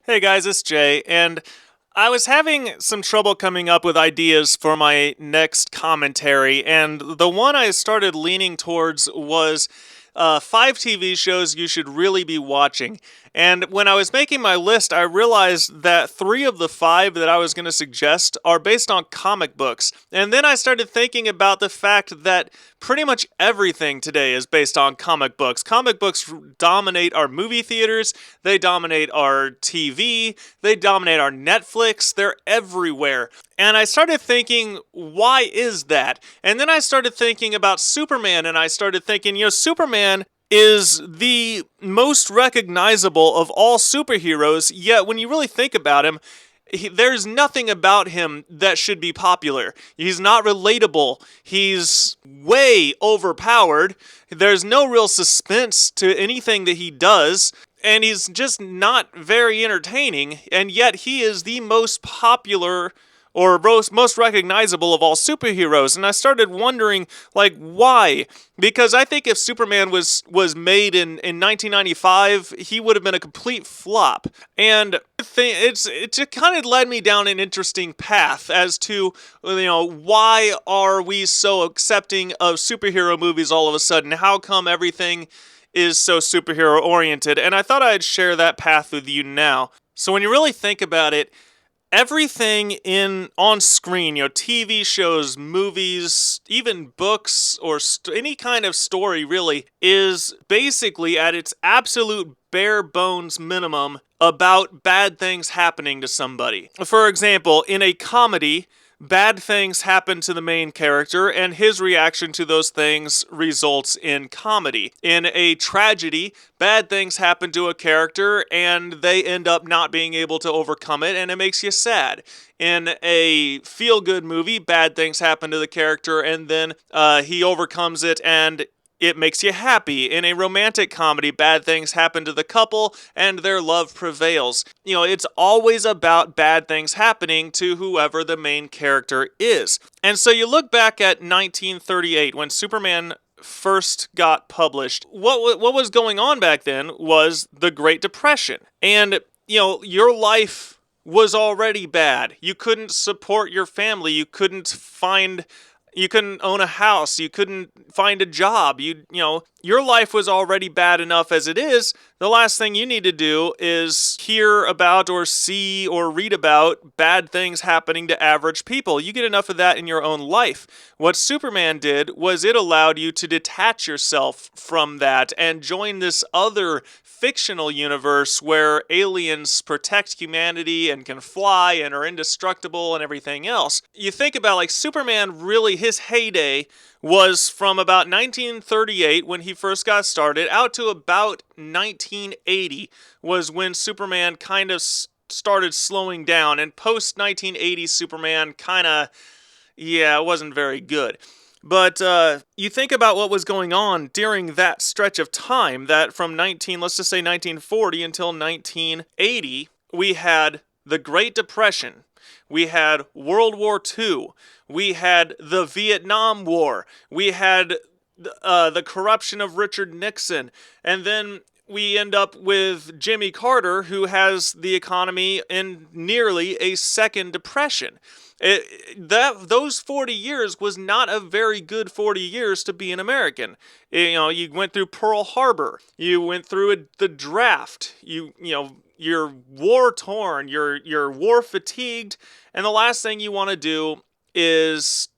Hey guys, it's Jay, and I was having some trouble coming up with ideas for my next commentary, and the one I started leaning towards was five TV shows you should really be watching. And when I was making my list, I realized that three of the five that I was going to suggest are based on comic books. And then I started thinking about the fact that pretty much everything today is based on comic books. Comic books dominate our movie theaters, they dominate our TV, they dominate our Netflix, they're everywhere. And I started thinking, why is that? And then I started thinking about Superman, and I started thinking, Superman is the most recognizable of all superheroes, yet when you really think about him, there's nothing about him that should be popular. He's not relatable. He's way overpowered. There's no real suspense to anything that he does. And he's just not very entertaining. And yet he is the most popular or most recognizable of all superheroes. And I started wondering, why? Because I think if Superman was made in 1995, he would have been a complete flop. And it just kind of led me down an interesting path as to, why are we so accepting of superhero movies all of a sudden? How come everything is so superhero oriented? And I thought I'd share that path with you now. So when you really think about it, everything on screen, TV shows, movies, even books, or any kind of story really, is basically at its absolute bare bones minimum about bad things happening to somebody. For example, in a comedy, bad things happen to the main character, and his reaction to those things results in comedy. In a tragedy, bad things happen to a character, and they end up not being able to overcome it, and it makes you sad. In a feel-good movie, bad things happen to the character, and then he overcomes it, and it makes you happy. In a romantic comedy, bad things happen to the couple and their love prevails. It's always about bad things happening to whoever the main character is. And so you look back at 1938 when Superman first got published. What was going on back then was the Great Depression. And, your life was already bad. You couldn't support your family. You couldn't own a house. You couldn't find a job. Your life was already bad enough as it is. The last thing you need to do is hear about or see or read about bad things happening to average people. You get enough of that in your own life. What Superman did was it allowed you to detach yourself from that and join this other fictional universe where aliens protect humanity and can fly and are indestructible and everything else. You think about Superman, really his heyday was from about 1938 when he first got started out to about 1980 was when Superman kind of started slowing down, and post 1980 Superman it wasn't very good. But you think about what was going on during that stretch of time, that from let's just say 1940 until 1980, we had the Great Depression, we had World War II, we had the Vietnam War, we had the corruption of Richard Nixon, and then we end up with Jimmy Carter, who has the economy in nearly a second depression. Those 40 years was not a very good 40 years to be an American. You went through Pearl Harbor, you went through the draft, you're war torn, you're war fatigued, and the last thing you want to do is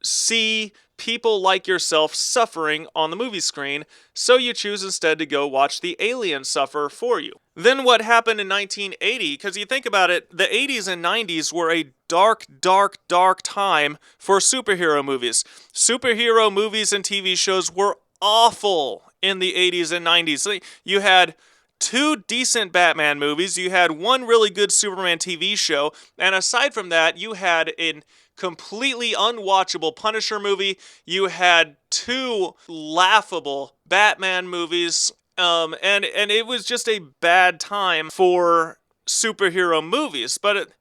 see people like yourself suffering on the movie screen, so you choose instead to go watch the aliens suffer for you. Then what happened in 1980, because you think about it, the 80s and 90s were a dark, dark, dark time for superhero movies. Superhero movies and TV shows were awful in the 80s and 90s. You had two decent Batman movies, you had one really good Superman TV show, and aside from that, you had an completely unwatchable Punisher movie, you had two laughable Batman movies, and it was just a bad time for superhero movies. But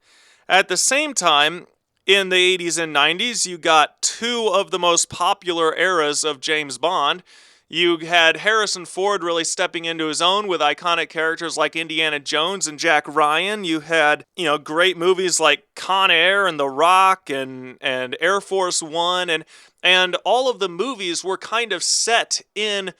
at the same time, in the 80s and 90s, you got two of the most popular eras of James Bond. You had Harrison Ford really stepping into his own with iconic characters like Indiana Jones and Jack Ryan. You had, great movies like Con Air and The Rock and Air Force One, and all of the movies were kind of set in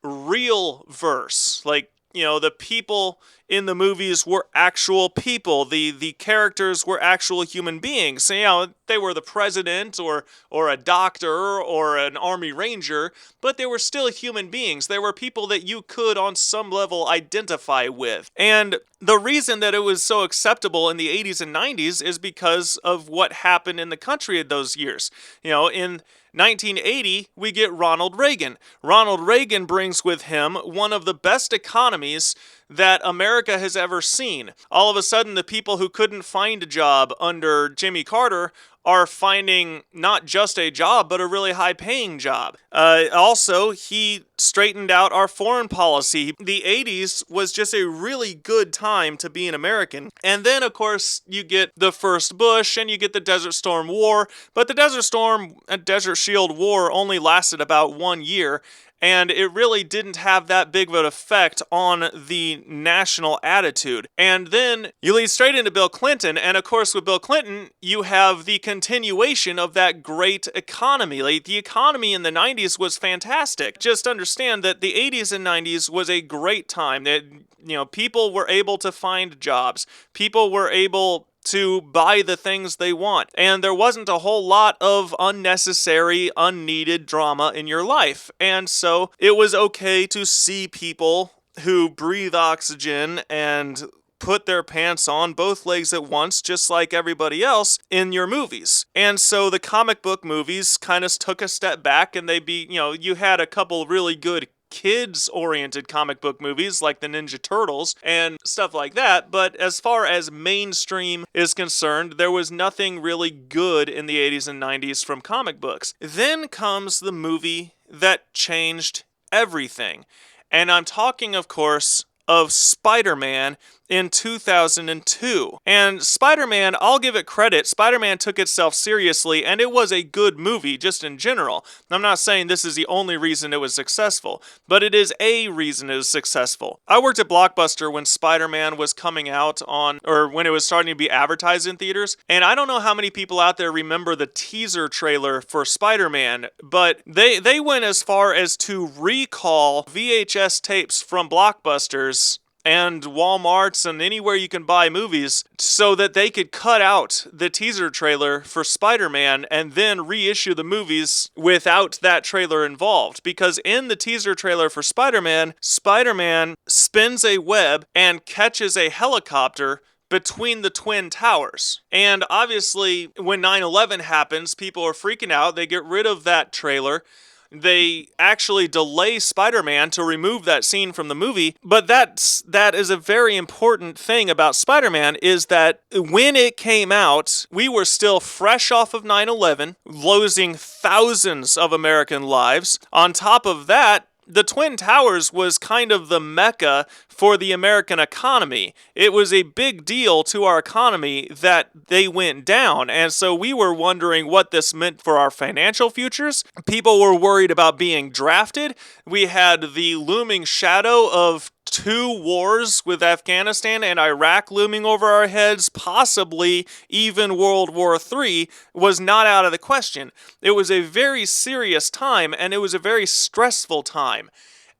real verse. Like, the people in the movies were actual people. The characters were actual human beings. So, they were the president or a doctor or an army ranger, but they were still human beings. They were people that you could on some level identify with. And the reason that it was so acceptable in the 80s and 90s is because of what happened in the country in those years. In 1980, we get Ronald Reagan. Ronald Reagan brings with him one of the best economies that America has ever seen. All of a sudden, the people who couldn't find a job under Jimmy Carter are finding not just a job, but a really high-paying job. Also, he straightened out our foreign policy. The 80s was just a really good time to be an American. And then, of course, you get the first Bush, and you get the Desert Storm War. But the Desert Storm and Desert Shield War only lasted about 1 year, and it really didn't have that big of an effect on the national attitude. And then you lead straight into Bill Clinton, and of course with Bill Clinton, you have the continuation of that great economy. Like, the economy in the 90s was fantastic. Just understand that the 80s and 90s was a great time. That, people were able to find jobs. People were able to buy the things they want. And there wasn't a whole lot of unnecessary, unneeded drama in your life. And so it was okay to see people who breathe oxygen and put their pants on both legs at once, just like everybody else, in your movies. And so the comic book movies kind of took a step back, and you had a couple really good kids-oriented comic book movies like the Ninja Turtles and stuff like that, but as far as mainstream is concerned, there was nothing really good in the 80s and 90s from comic books. Then comes the movie that changed everything, and I'm talking, of course, of Spider-Man in 2002. And Spider-Man, I'll give it credit, Spider-Man took itself seriously, and it was a good movie, just in general. I'm not saying this is the only reason it was successful, but it is a reason it was successful. I worked at Blockbuster when Spider-Man was coming out or when it was starting to be advertised in theaters, and I don't know how many people out there remember the teaser trailer for Spider-Man, but they went as far as to recall VHS tapes from Blockbusters and Walmarts and anywhere you can buy movies so that they could cut out the teaser trailer for Spider-Man and then reissue the movies without that trailer involved. Because in the teaser trailer for Spider-Man, Spider-Man spins a web and catches a helicopter between the Twin Towers. And obviously, when 9/11 happens, people are freaking out. They get rid of that trailer. They actually delay Spider-Man to remove that scene from the movie, but that is a very important thing about Spider-Man, is that when it came out, we were still fresh off of 9/11, losing thousands of American lives. On top of that, the Twin Towers was kind of the mecca for the American economy. It was a big deal to our economy that they went down, and so we were wondering what this meant for our financial futures. People were worried about being drafted. We had the looming shadow of 2 wars with Afghanistan and Iraq looming over our heads, possibly even World War III, was not out of the question. It was a very serious time, and it was a very stressful time.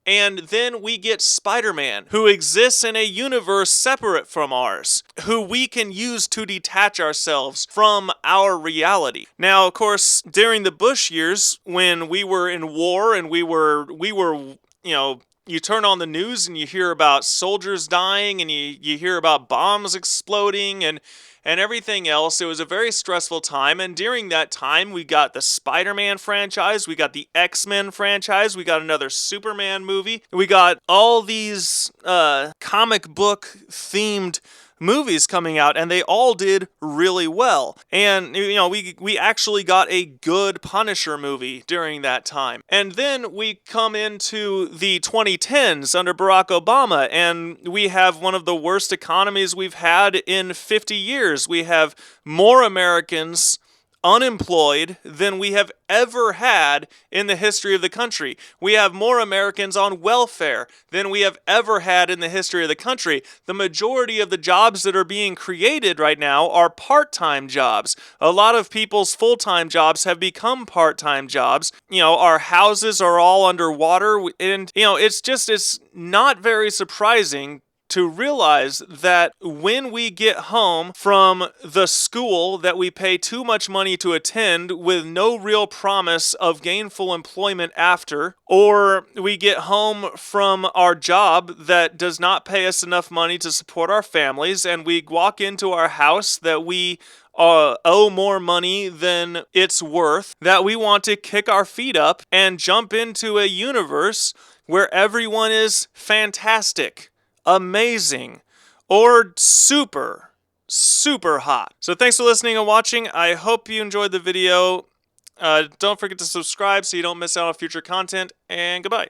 And then we get Spider-Man, who exists in a universe separate from ours, who we can use to detach ourselves from our reality. Now, of course, during the Bush years, when we were in war and we were, you turn on the news and you hear about soldiers dying and you hear about bombs exploding and everything else. It was a very stressful time, and during that time, we got the Spider-Man franchise, we got the X-Men franchise, we got another Superman movie, we got all these comic book-themed movies coming out, and they all did really well. And, we actually got a good Punisher movie during that time. And then we come into the 2010s under Barack Obama, and we have one of the worst economies we've had in 50 years. We have more Americans unemployed than we have ever had in the history of the country. We have more Americans on welfare than we have ever had in the history of the country. The majority of the jobs that are being created right now are part-time jobs. A lot of people's full-time jobs have become part-time jobs. Our houses are all underwater, and it's not very surprising to realize that when we get home from the school that we pay too much money to attend with no real promise of gainful employment after, or we get home from our job that does not pay us enough money to support our families, and we walk into our house that we owe more money than it's worth, that we want to kick our feet up and jump into a universe where everyone is fantastic, amazing, or super hot. So thanks for listening and watching. I hope you enjoyed the video. Don't forget to subscribe so you don't miss out on future content, and goodbye.